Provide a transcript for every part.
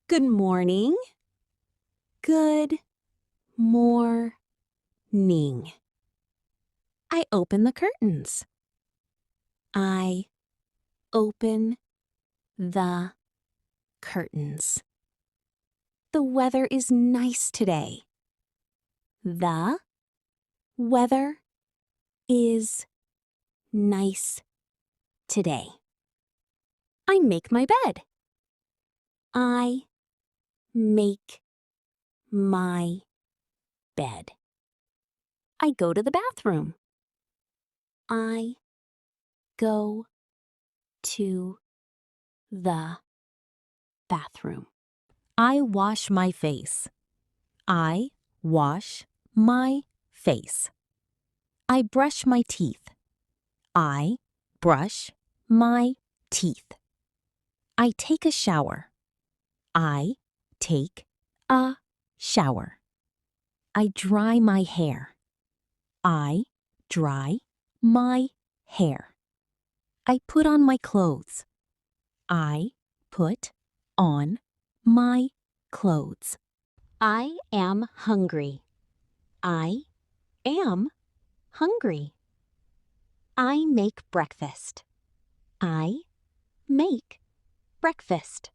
Good morning. Good morning. I open the curtains. I open the curtains. The weather is nice today. The weather is nice today. I make my bed. I make my bed. I go to the bathroom. I go to the bathroom. I wash my face. I wash my face. I brush my teeth. I brush my teeth. I take a shower. I take a shower. I dry my hair. I dry my hair. I put on my clothes. I put on my clothes. I am hungry. I am hungry. I make breakfast. I make breakfast.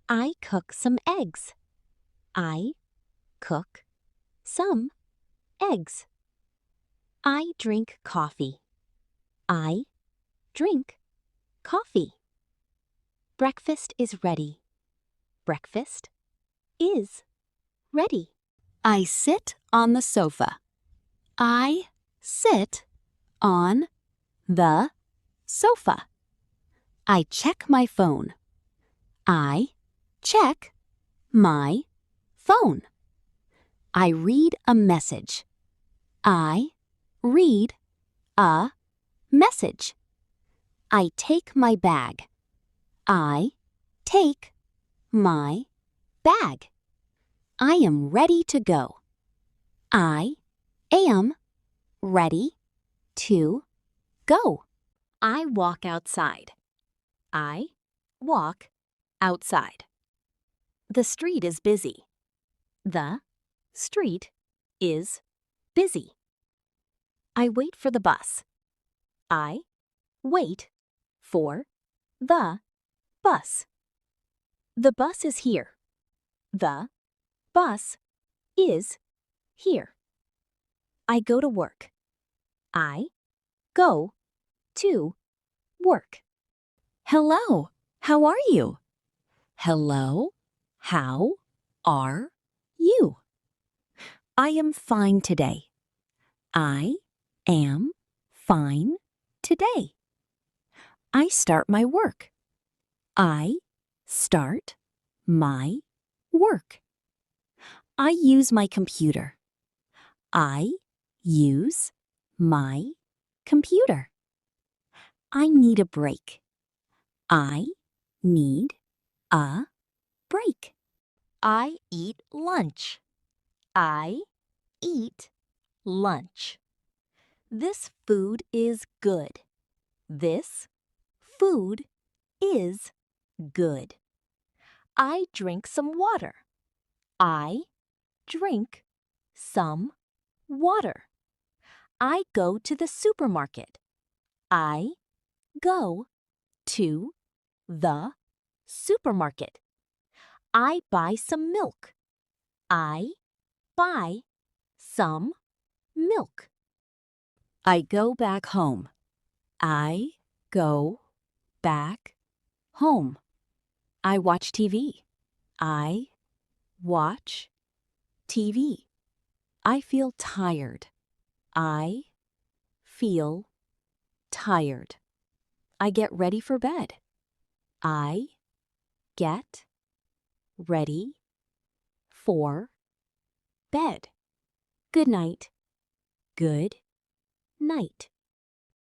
I cook some eggs. I cook some eggs. I drink coffee. I drink coffee. Breakfast is ready. Breakfast is ready. I sit on the sofa. I sit on the sofa. I check my phone. I check my phone. I read a message. I read a message. I take my bag. I take my bag. I am ready to go. I am ready to go. I walk outside. I walk outside. The street is busy. The street is busy. I wait for the bus. I wait for the bus. The bus is here. The bus is here. I go to work. I go to work. Hello, how are you? Hello, how are you? I am fine today. I am fine today. I start my work. I start my work. I use my computer. I use my computer. I need a break. I need a break. I eat lunch. I eat lunch. This food is good. This food is good. I drink some water. I drink some water. I go to the supermarket. I go to the supermarket. I buy some milk. I buy some milk. I go back home. I go back home. I watch TV. I watch TV. I feel tired. I feel tired. I get ready for bed. I get ready for bed. Good night. Good night.